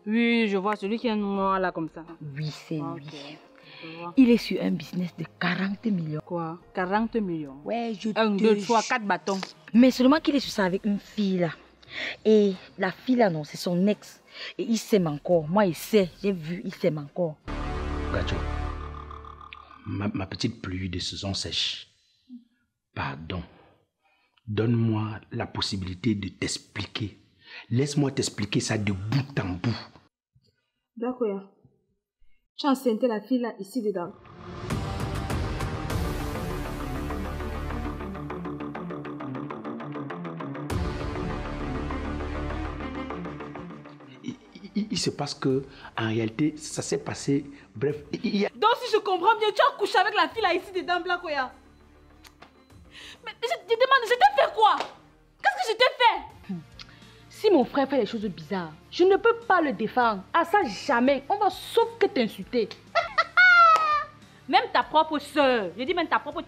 Oui, je vois celui qui est noir là comme ça. Oui, c'est lui. Je vois. Il est sur un business de 40 millions. Quoi? 40 millions? Ouais, je 1, 2, 3, 4 bâtons. Mais seulement qu'il est sur ça avec une fille là. Et la fille là, non, c'est son ex. Et il s'aime encore. Moi, il sait. J'ai vu, il s'aime encore. Gacho, ma petite pluie de saison sèche. Pardon. Donne-moi la possibilité de t'expliquer. Laisse-moi t'expliquer ça de bout en bout. D'accord. Tu as enceinté la fille là, ici dedans. Il se passe que, en réalité, ça s'est passé. Bref, il y a... Donc, si je comprends bien, tu as couché avec la fille là, ici dedans, Blakoya. Mais je te demande, je t'ai fait quoi? Qu'est-ce que je t'ai fait? Si mon frère fait des choses bizarres, je ne peux pas le défendre. À ça, jamais. On va sauf que t'insulter. Même ta propre soeur, je dis même ta propre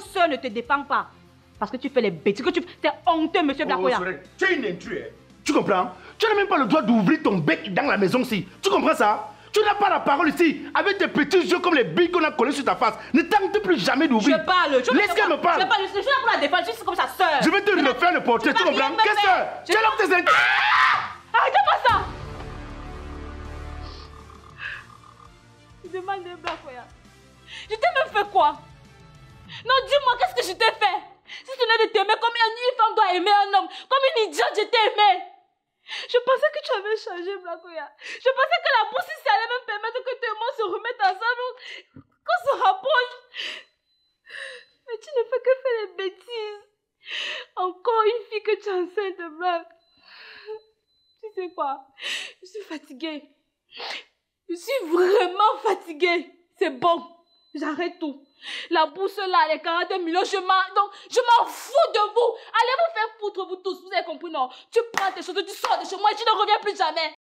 soeur ne te défend pas. Parce que tu fais les bêtises, que tu fais honteux, monsieur Blakoya. Tu es une intrue, hein? Tu comprends? Tu n'as même pas le droit d'ouvrir ton bec dans la maison ici. Tu comprends ça? Tu n'as pas la parole ici. Avec tes petits yeux comme les billes qu'on a collés sur ta face. Ne tente plus jamais d'ouvrir. Je parle. Laisse qu'elle me parle. Je suis là pour la défendre, je suis comme sa soeur. Je vais te refaire le portrait, tu comprends? Qu'est-ce que tu es là pour tes intérêts? Arrêtez pas ça! Je demande de Blakoya. Je t'ai même fait quoi? Non, dis-moi, qu'est-ce que je t'ai fait? Si ce n'est de t'aimer comme une femme doit aimer un homme, comme une idiote, je t'ai aimé. Je pensais que tu avais changé, Blakoya. Je pensais que la bourse ici allait me permettre que tes mots se remettent ensemble, qu'on se rapproche. Mais tu ne fais que faire des bêtises. Encore une fille que tu enceintes de blague. Tu sais quoi? Je suis fatiguée. Je suis vraiment fatiguée. C'est bon. J'arrête tout. La bourse là, les 40 millions, je m'en fous de vous. Allez vous faire foutre vous tous, vous avez compris, non? Tu prends tes choses, tu sors de chez moi et tu ne reviens plus jamais.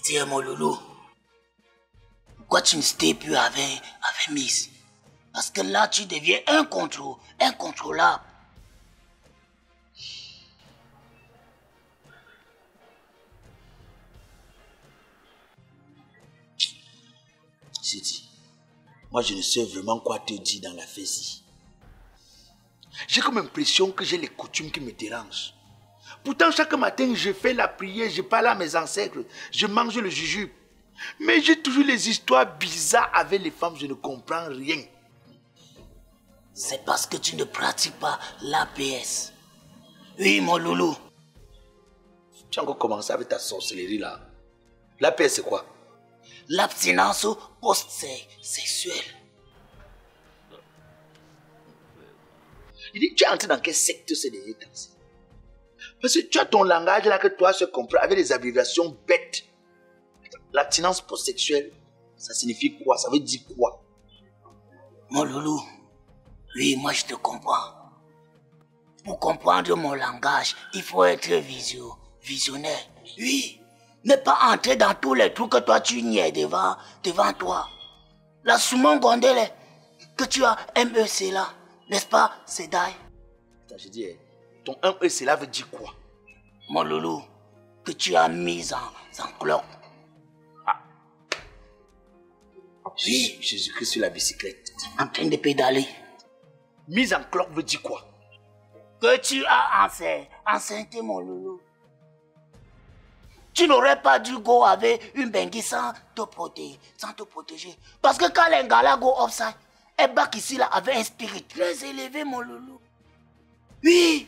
Dis mon loulou, pourquoi tu ne stay plus avec Miss? Parce que là, tu deviens incontrôlable. Sidi, moi je ne sais vraiment quoi te dire dans la fesse. J'ai comme l'impression que j'ai les coutumes qui me dérangent. Pourtant, chaque matin, je fais la prière, je parle à mes ancêtres, je mange le jujube. Mais j'ai toujours les histoires bizarres avec les femmes, je ne comprends rien. C'est parce que tu ne pratiques pas l'APS. Oui, mon loulou. Tu as encore commencé avec ta sorcellerie là. L'APS, c'est quoi? L'abstinence post-sexuelle. Il dit, tu es entré dans quelle secte ces derniers temps? Parce que tu as ton langage là que toi se comprends avec des abréviations bêtes. L'abstinence post-sexuelle, ça signifie quoi? Ça veut dire quoi? Mon loulou, oui, moi je te comprends. Pour comprendre mon langage, il faut être visionnaire. Oui, ne pas entrer dans tous les trous que toi tu niais devant toi. La Soumon Gondele que tu as MEC là, n'est-ce pas, Sedai? Attends, je dis, ton MEC là veut dire quoi? Mon loulou, que tu as mis en cloque. Jésus-Christ sur la bicyclette. En train de pédaler. Mise en cloque veut dire quoi? Que tu as enceinté mon loulou. Tu n'aurais pas dû go avec une bengue sans te protéger. Parce que quand les gars là go offside, Ebak ici là avait un spirit très élevé, mon loulou. Oui.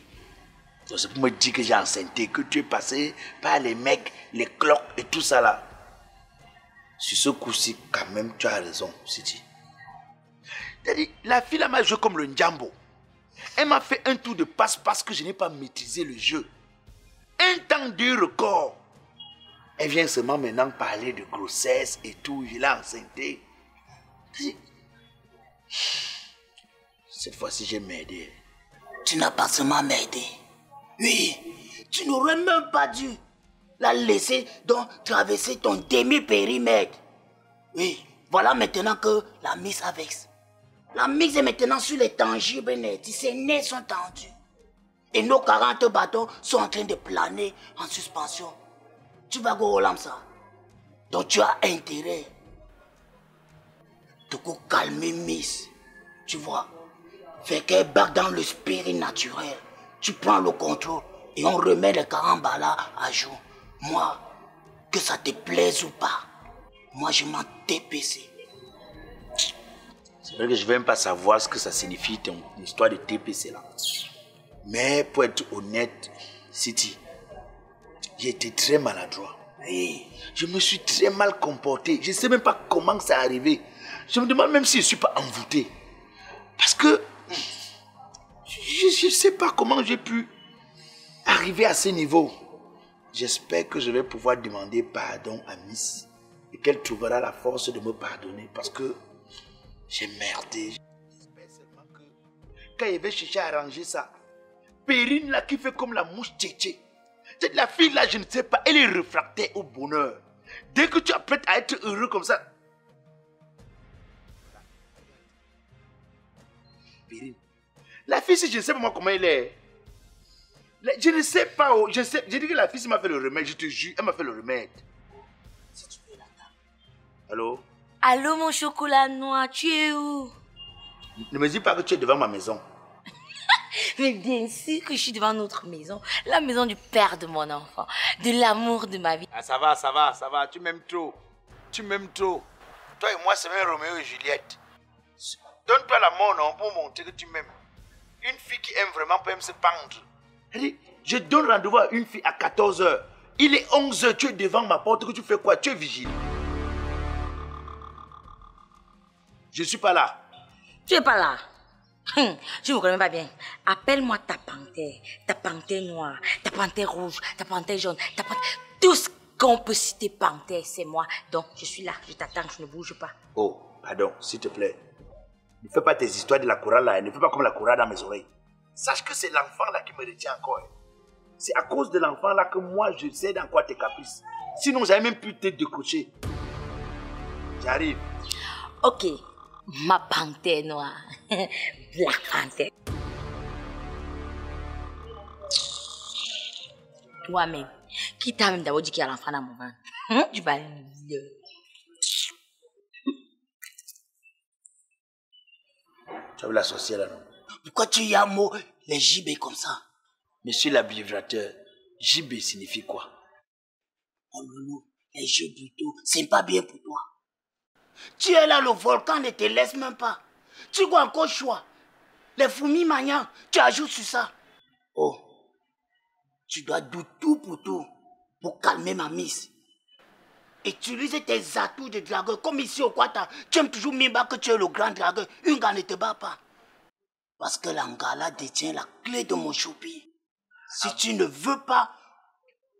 Donc c'est pour me dire que j'ai enceinté, que tu es passé par les mecs, les cloques et tout ça là. Sur ce coup-ci, quand même, tu as raison, Sidi. C'est-à-dire, la fille là m'a joué comme le Njambo. Elle m'a fait un tour de passe parce que je n'ai pas maîtrisé le jeu. Un temps de record. Elle vient seulement maintenant parler de grossesse et tout. Je l'ai enceinté. Cette fois-ci, j'ai m'aidé. Tu n'as pas seulement m'aidé. Oui, tu n'aurais même pas dû la laisser donc traverser ton demi-périmètre. Oui, voilà maintenant que la mise avec. La mise est maintenant sur les tangibles nets. Ces nez sont tendus. Et nos 40 bâtons sont en train de planer en suspension. Tu vas go au ça. Donc tu as intérêt de calmer Miss. Tu vois. Fait qu'elle barre dans le spirit naturel. Tu prends le contrôle et on remet les carambas à jour. Moi, que ça te plaise ou pas, moi je m'en TPC. C'est vrai que je ne vais même pas savoir ce que ça signifie ton histoire de TPC là. Mais pour être honnête, Sidi, j'ai été très maladroit. Oui. Je me suis très mal comporté. Je ne sais même pas comment ça est arrivé. Je me demande même si je ne suis pas envoûté. Parce que je ne sais pas comment j'ai pu arriver à ce niveau. J'espère que je vais pouvoir demander pardon à Miss et qu'elle trouvera la force de me pardonner parce que j'ai merdé. J'espère seulement que quand il va chercher à arranger ça, Perrine là qui fait comme la mouche tchétché. Cette la fille là, je ne sais pas, elle est réfractaire au bonheur. Dès que tu apprêtes à être heureux comme ça. Perrine. La fille, si je ne sais pas moi comment elle est. Je ne sais pas. Oh, je dis que la fille m'a fait le remède, je te jure, elle m'a fait le remède. Si tu veux l'attendre. Allô? Allô, mon chocolat noir, tu es où? Ne me dis pas que tu es devant ma maison. Mais bien sûr que je suis devant notre maison, la maison du père de mon enfant, de l'amour de ma vie. Ah, ça va, tu m'aimes trop. Tu m'aimes trop. Toi et moi, c'est même Roméo et Juliette. Donne-toi la mort, non, pour montrer que tu m'aimes. Une fille qui aime vraiment peut même se pendre. Je donne rendez-vous à une fille à 14 h. Il est 11 h, tu es devant ma porte, que tu fais quoi? Tu es vigile. Je suis pas là. Tu es pas là. Je me connais pas bien. Appelle-moi ta panthère noire, ta panthère rouge, ta panthère jaune, ta panthère... Tout ce qu'on peut citer panthère, c'est moi. Donc, je suis là, je t'attends, je ne bouge pas. Oh, pardon, s'il te plaît. Ne fais pas tes histoires de la chorale là, ne fais pas comme la chorale dans mes oreilles. Sache que c'est l'enfant là qui me retient encore. C'est à cause de l'enfant là que moi je cède encore tes caprices. Sinon, j'avais même pu te décrocher. J'arrive. Ok, ma panthère noire. Black Panther. Toi-même, qui t'a même d'abord dit qu'il y a l'enfant dans mon ventre? Tu vas le... Tu as vu la sorcière là, non? Pourquoi tu y as mot les gibets comme ça? Monsieur l'abreuvateur, gibet signifie quoi? Oh loulou, les jeux brutaux, c'est pas bien pour toi. Tu es là, le volcan ne te laisse même pas. Tu vois encore choix. Les fourmis maniants, tu ajoutes sur ça. Oh, tu dois douter tout pour calmer ma mise. Utilise tes atouts de dragueur comme ici au Kwata. Tu aimes toujours Mimba que tu es le grand dragueur. Une gars ne te bat pas. Parce que l'Angala détient la clé de mon choupi. Si tu ne veux pas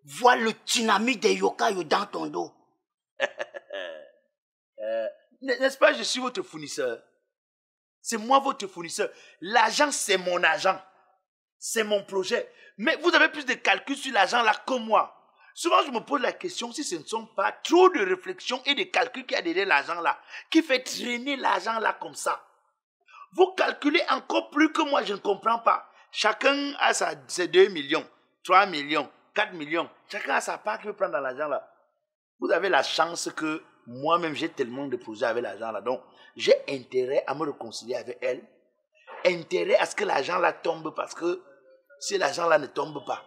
voir le tsunami des yokai dans ton dos. N'est-ce pas, je suis votre fournisseur. C'est moi votre fournisseur. L'argent, c'est mon argent. C'est mon projet. Mais vous avez plus de calculs sur l'argent là que moi. Souvent, je me pose la question si ce ne sont pas trop de réflexions et de calculs qu'il y a derrière l'argent là, qui fait traîner l'argent là comme ça. Vous calculez encore plus que moi, je ne comprends pas. Chacun a ses 2 millions, 3 millions, 4 millions. Chacun a sa part qu'il veut prendre dans l'argent là. Vous avez la chance que moi-même, j'ai tellement de projets avec l'argent là. Donc, j'ai intérêt à me réconcilier avec elle. Intérêt à ce que l'argent là tombe parce que si l'argent là ne tombe pas,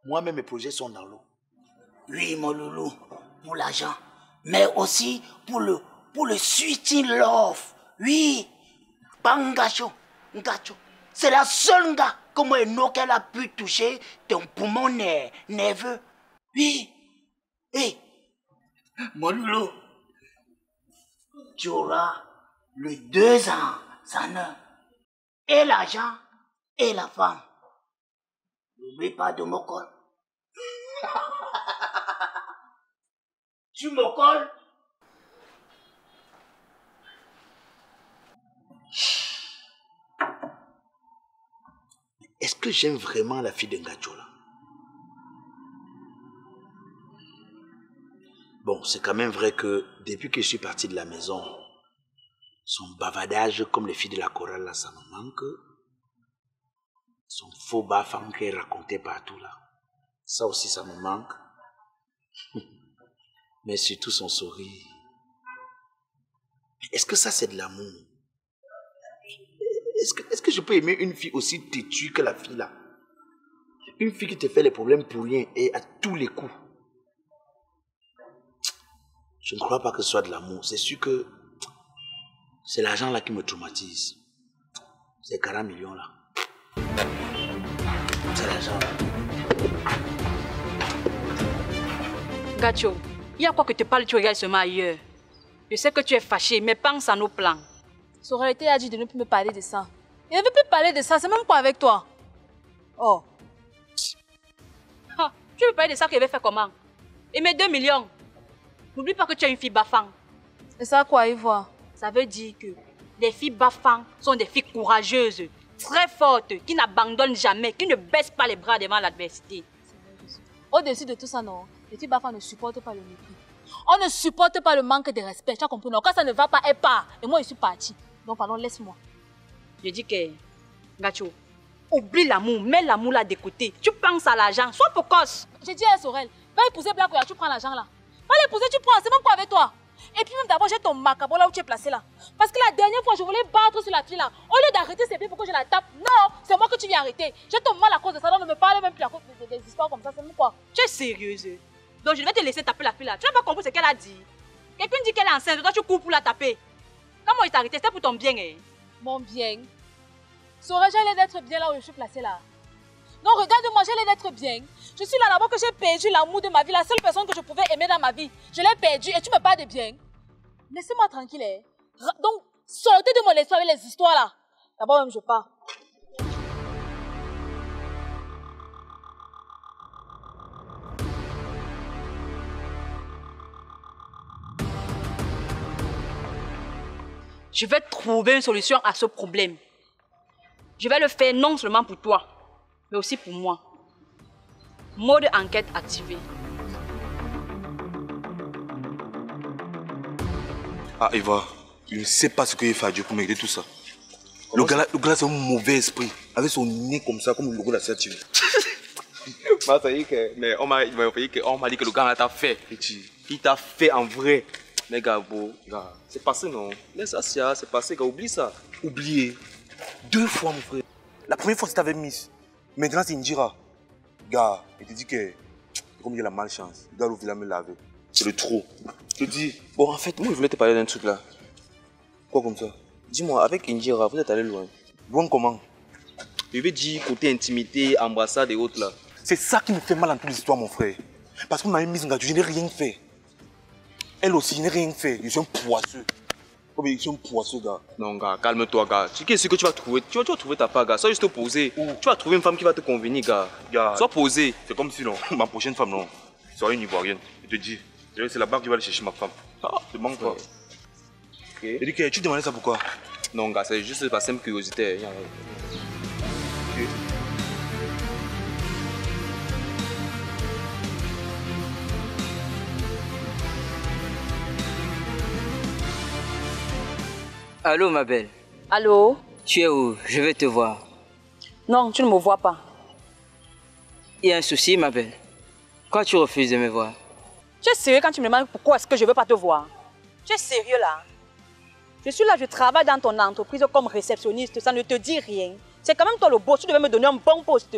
moi-même, mes projets sont dans l'eau. Oui, mon loulou, pour l'argent. Mais aussi pour le sweet in love. Oui. Pas un gacho. C'est la seule gars que moi qu'elle a pu toucher ton poumon nerveux. Oui. Hé. Mon loulou. Tu auras le 2 ans, ça ne. Et l'argent et la femme. N'oublie pas de me coller. Tu me colles? Est-ce que j'aime vraiment la fille de Ngachola? Bon, c'est quand même vrai que depuis que je suis parti de la maison, son bavardage comme les filles de la chorale là, ça me manque. Son faux bafang qu'elle racontait partout là, ça aussi ça me manque. Mais surtout son sourire. Est-ce que ça c'est de l'amour? Est-ce que je peux aimer une fille aussi têtue que la fille là? Une fille qui te fait les problèmes pour rien et à tous les coups. Je ne crois pas que ce soit de l'amour. C'est sûr que c'est l'argent là qui me traumatise. Ces 40 millions là. C'est l'argent là. Gacho, il y a quoi que tu parles, tu regardes seulement ailleurs. Je sais que tu es fâché, mais pense à nos plans. Sororité a dit de ne plus me parler de ça. Il ne veut plus parler de ça, c'est même quoi avec toi? Oh. Ah, tu veux parler de ça qu'il avait fait comment? Et mes 2 millions. N'oublie pas que tu as une fille bafang. Et ça quoi, Ivoire? Ça veut dire que les filles bafang sont des filles courageuses, très fortes, qui n'abandonnent jamais, qui ne baissent pas les bras devant l'adversité. Au-dessus de tout ça, non, les filles bafang ne supportent pas le mépris. On ne supporte pas le manque de respect, tu as compris, non? Quand ça ne va pas, elle part. Et moi, je suis partie. Donc, pardon, laisse-moi. Je dis que, Gacho, oublie l'amour, mets l'amour là de côté. Tu penses à l'argent, sois précoce. J'ai dit à Sorel, va épouser Black Oya, tu prends l'argent là. Va l'épouser, tu prends, c'est même quoi avec toi? Et puis même d'abord, j'ai ton macabre là où tu es placé là. Parce que la dernière fois, je voulais battre sur la fille là. Au lieu d'arrêter ses pieds pour que je la tape, non, c'est moi que tu viens arrêter. J'ai ton mal à cause de ça, donc ne me parle même plus à cause des histoires comme ça, c'est même quoi? Tu es sérieuse? Donc je vais te laisser taper la fille là. Tu n'as pas compris ce qu'elle a dit. Quelqu'un dit qu'elle est enceinte, toi tu cours pour la taper. Comment il t'a arrêté? C'était pour ton bien, hein? Mon bien. Saurais-je l'air d'être bien là où je suis placée là? Non, regarde-moi, j'ai l'air d'être bien. Je suis là d'abord que j'ai perdu l'amour de ma vie, la seule personne que je pouvais aimer dans ma vie. Je l'ai perdu et tu me parles de bien. Laissez-moi tranquille, hein. Donc, sortez de mon esprit avec les histoires là. D'abord même je pars. Je vais trouver une solution à ce problème. Je vais le faire non seulement pour toi, mais aussi pour moi. Mode enquête activé. Ah, Eva, je ne sais pas ce qu'il fait à Dieu pour m'aider tout ça. Le gars là, c'est un mauvais esprit. Avec son nez comme ça, comme le logo de la statue. Bah, ça y est que, mais on m'a dit que le gars là t'a fait. Il t'a fait en vrai. Mais gars, gars, c'est passé non? Laisse ça, c'est passé, gars, oublie ça. Oublié. 2 fois, mon frère. La première fois, c'était avec Miss. Maintenant, c'est Indira. Gars, il te dit que, comme il a la malchance, il doit l'ouvrir me laver. C'est le trop. Je te dis. Bon, en fait, moi, je voulais te parler d'un truc là. Quoi comme ça? Dis-moi, avec Indira, vous êtes allé loin. Loin comment? Je veux dire, côté intimité, ambassade et autres là. C'est ça qui me fait mal dans toute l'histoire, mon frère. Parce qu'on a une mise en garde, je n'ai rien fait. Elle aussi, je n'ai rien fait. Je suis un poisseux. Comme je suis un poisseux, gars. Non, gars, calme-toi, gars. Tu sais ce que tu vas trouver? Tu vas trouver ta part, gars. Sois juste posé. Tu vas trouver une femme qui va te convenir, gars. Sois posé. C'est comme si, non, ma prochaine femme, non, serait une Ivoirienne. Je te dis, c'est là-bas que je vais aller chercher ma femme. Ah, te manque pas. Okay. Et dis que tu demandais ça pourquoi? Non, gars, c'est juste par simple curiosité. Okay. Allô, ma belle. Allô? Tu es où? Je vais te voir. Non, tu ne me vois pas. Il y a un souci, ma belle. Quand tu refuses de me voir? Tu es sérieux quand tu me demandes pourquoi est-ce que je ne veux pas te voir? Tu es sérieux là? Je suis là, je travaille dans ton entreprise comme réceptionniste, ça ne te dit rien. C'est quand même toi le boss, tu devais me donner un bon poste.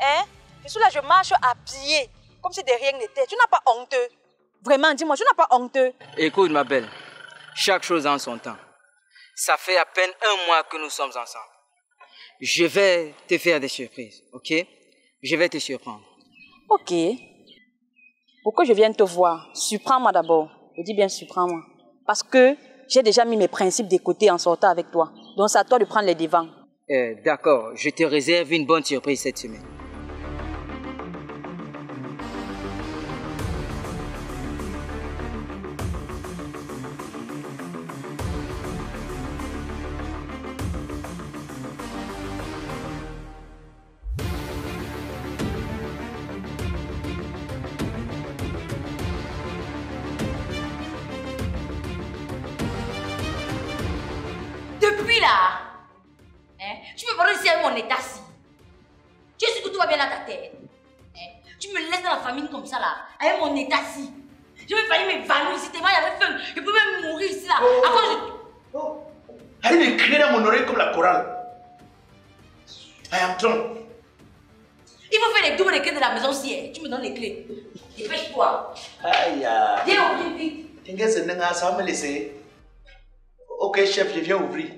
Hein? Je suis là, je marche à pied, comme si de rien n'était. Tu n'as pas honteux. Vraiment, dis-moi, tu n'as pas honteux. Écoute, ma belle, chaque chose en son temps. Ça fait à peine 1 mois que nous sommes ensemble. Je vais te faire des surprises, ok? Je vais te surprendre. Ok. Pourquoi je viens te voir? Surprends-moi d'abord. Je dis bien surprends-moi. Parce que j'ai déjà mis mes principes de côté en sortant avec toi. Donc c'est à toi de prendre les devants. D'accord, je te réserve une bonne surprise cette semaine. Depuis là, hein, tu me parles ici avec mon état-ci. Tu es sûr que tout va bien dans ta tête? Hein? Tu me laisses dans la famille comme ça là, avec mon état-ci. Je vais failli m'évanouir ici, tellement j'avais faim. Je peux même mourir ici là. Arrête de crier dans mon oreille comme la chorale. I am drunk. Il faut faire les doubles les clés de la maison si hein. Tu me donnes les clés. Dépêche-toi. Aïe. Viens ouvrir vite. T'inquiète, ça va me laisser. Ok, chef, je viens ouvrir.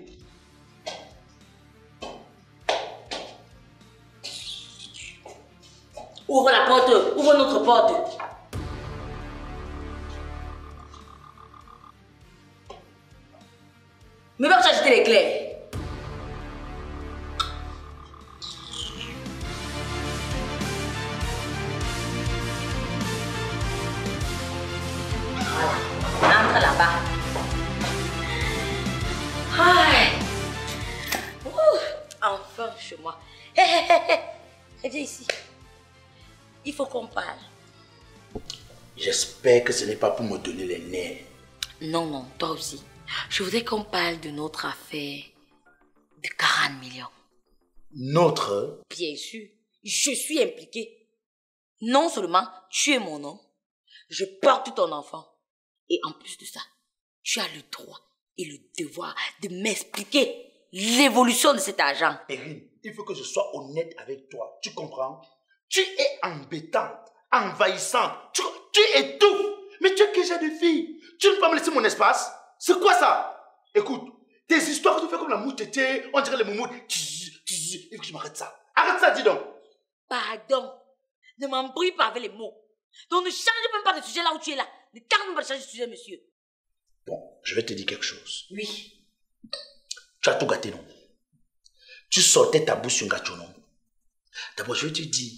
Ouvre la porte, ouvre notre porte. Mais va t'acheter les clés. Voilà, entre là-bas. Enfin chez moi. Hé, viens ici. Il faut qu'on parle. J'espère que ce n'est pas pour me donner les nerfs. Non, toi aussi. Je voudrais qu'on parle de notre affaire de 40 millions. Notre? Bien sûr, je suis impliquée. Non seulement tu es mon homme, je porte ton enfant. Et en plus de ça, tu as le droit et le devoir de m'expliquer l'évolution de cet argent. Perrine, il faut que je sois honnête avec toi. Tu comprends? Tu es embêtante, envahissante. Tu étouffes. Mais tu es quel genre de fille? Tu ne peux pas me laisser mon espace? C'est quoi ça? Écoute, tes histoires que tu fais comme la moutetée, on dirait les moumoutes. Il faut que je m'arrête ça. Arrête ça, dis donc. Pardon. Ne m'embrouille pas avec les mots. Donc ne change même pas de sujet là où tu es là. Ne tente même pas de changer de sujet, monsieur. Bon, je vais te dire quelque chose. Oui. Tu as tout gâté, non? Tu sortais ta bouche sur Ngacho, non? D'abord, je vais te dire,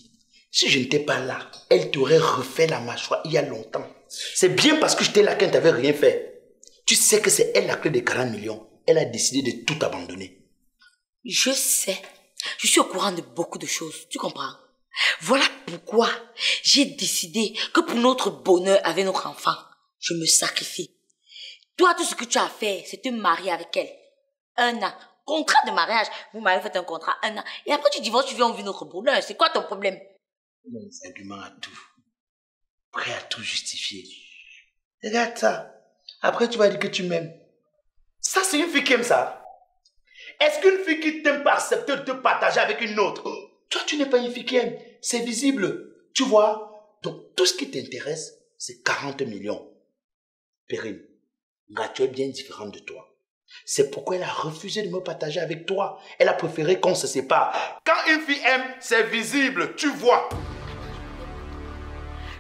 si je n'étais pas là, elle t'aurait refait la mâchoire il y a longtemps. C'est bien parce que j'étais là qu'elle ne t'avait rien fait. Tu sais que c'est elle la clé des 40 millions. Elle a décidé de tout abandonner. Je sais. Je suis au courant de beaucoup de choses. Tu comprends? Voilà pourquoi j'ai décidé que pour notre bonheur avec notre enfant, je me sacrifie. Toi, tout ce que tu as fait, c'est te marier avec elle. 1 an. Contrat de mariage. Vous m'avez fait un contrat 1 an. Et après, tu divorces, tu viens vivre notre bonheur. C'est quoi ton problème? Des arguments à tout. Prêt à tout justifier. Regarde ça. Après, tu vas dire que tu m'aimes. Ça, c'est une fille qui aime ça. Est-ce qu'une fille qui t'aime peut accepter de te partager avec une autre? Toi, tu n'es pas une fille qui aime. C'est visible. Tu vois? Donc, tout ce qui t'intéresse, c'est 40 millions. Perrine, Ngacho est bien différente de toi. C'est pourquoi elle a refusé de me partager avec toi. Elle a préféré qu'on se sépare. Quand une fille aime, c'est visible. Tu vois?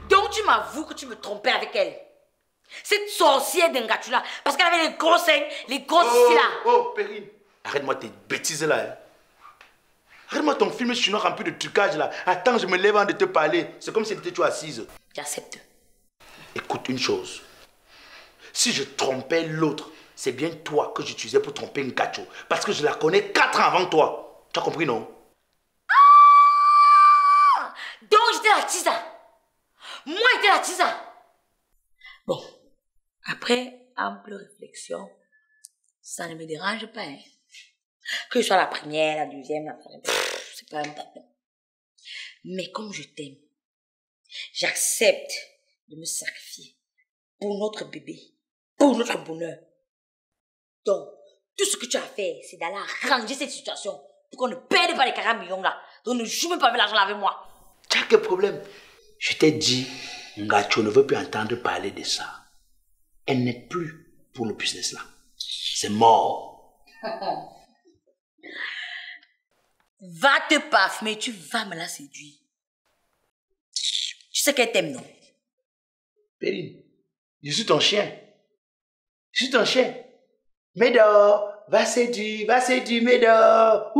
Donc, tu m'avoues que tu me trompais avec elle. Cette sorcière d'Ngatula, parce qu'elle avait les gros seins, les grosses ici là. Oh, Perrine, arrête-moi tes bêtises là. Hein. Arrête-moi ton film chinois rempli de trucage là. Attends, je me lève avant de te parler. C'est comme si tu étais assise. J'accepte. Écoute une chose. Si je trompais l'autre, c'est bien toi que j'utilisais pour tromper Ngacho. Parce que je la connais 4 ans avant toi. Tu as compris, non? Ah! Donc j'étais la tisa. Moi, j'étais la tisa. Bon, après ample réflexion, ça ne me dérange pas. Hein. Que je sois la première, la deuxième, la troisième, c'est pas un problème. Mais comme je t'aime, j'accepte de me sacrifier pour notre bébé, pour notre bonheur. Donc, tout ce que tu as fait, c'est d'aller arranger cette situation pour qu'on ne perde pas les 40 millions là. Donc, ne joue même pas avec l'argent avec moi. Tu as quel problème? Je t'ai dit, Ngacho ne veut plus entendre parler de ça. Elle n'est plus pour le business là. C'est mort. Va te parfumer, tu vas me la séduire. Tu sais qu'elle t'aime, non? Périne, je suis ton chien. Je suis ton chien. Médor, va séduire, Médor.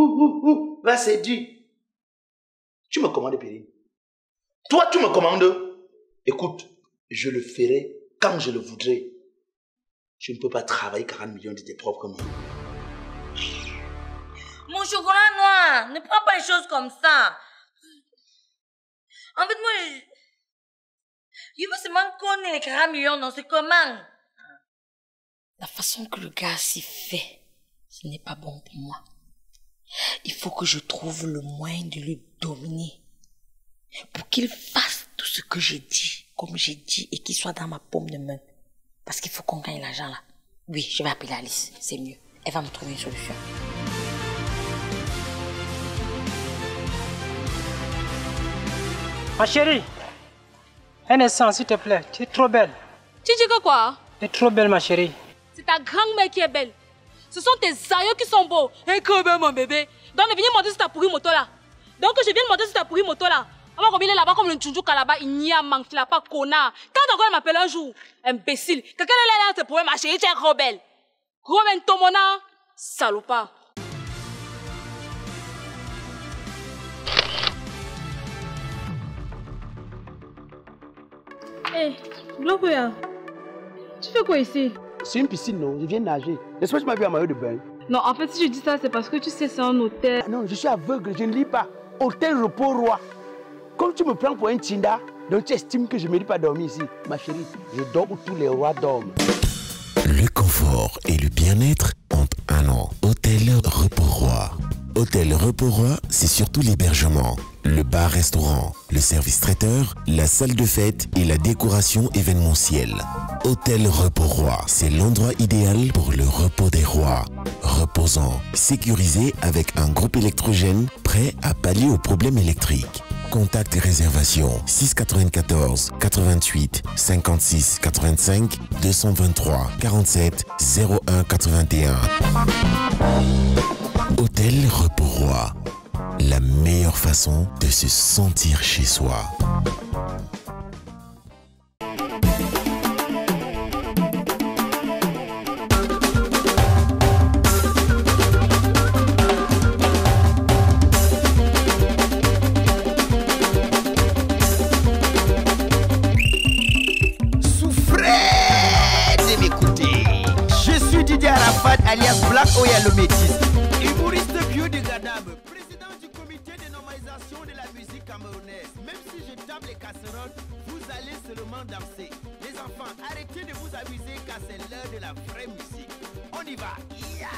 Va séduire. Tu me commandes, Périne. Toi, tu me commandes. Écoute, je le ferai quand je le voudrais. Tu ne peux pas travailler 40 millions de tes propres mains. Mon chocolat noir, ne prends pas les choses comme ça. En fait, moi, je veux seulement connaître les 40 millions, non, c'est comment? La façon que le gars s'y fait, ce n'est pas bon pour moi. Il faut que je trouve le moyen de le dominer. Pour qu'il fasse tout ce que j'ai dit, comme j'ai dit, et qu'il soit dans ma paume de main. Parce qu'il faut qu'on gagne l'argent là. Oui, je vais appeler Alice, c'est mieux. Elle va me trouver une solution. Ma chérie, un instant s'il te plaît, tu es trop belle. Tu dis que quoi? Tu es trop belle ma chérie. C'est ta grand-mère qui est belle. Ce sont tes aïeux qui sont beaux. Et que ben mon bébé. Donc viens monter sur ta pourrie moto là. Donc je viens monter sur ta pourrie moto là. On va combiner là-bas comme le tchoujouk là-bas. Il n'y a manque, il n'a pas connard. Quand encore elle m'appelle un jour, imbécile. Quelqu'un est là, tes problèmes, ma chérie, tu es trop belle. Gros ben tomona, salopard. Hé, Gloria, tu fais quoi ici? C'est une piscine, non? Je viens nager. J'espère que tu m'as vu en maillot de bain. Non, en fait, si je dis ça, c'est parce que tu sais, c'est un hôtel. Ah non, je suis aveugle, je ne lis pas. Hôtel Repos Roi. Comme tu me prends pour un Tinda, donc tu estimes que je ne mérite pas dormir ici. Ma chérie, je dors où tous les rois dorment. Le confort et le bien-être ont un nom. Hôtel Repos Roi. Hôtel Repos Roi, c'est surtout l'hébergement, le bar-restaurant, le service traiteur, la salle de fête et la décoration événementielle. Hôtel Repos Roi, c'est l'endroit idéal pour le repos des rois. Reposant, sécurisé avec un groupe électrogène prêt à pallier aux problèmes électriques. Contact et réservation 694 88 56 85 223 47 01 81. Hôtel Repos Roi, la meilleure façon de se sentir chez soi. Alias Black Oya le métis, humoriste biodégradable, président du comité de normalisation de la musique camerounaise. Même si je tape les casseroles, vous allez seulement danser. Les enfants, arrêtez de vous amuser car c'est l'heure de la vraie musique. On y va. Yeah!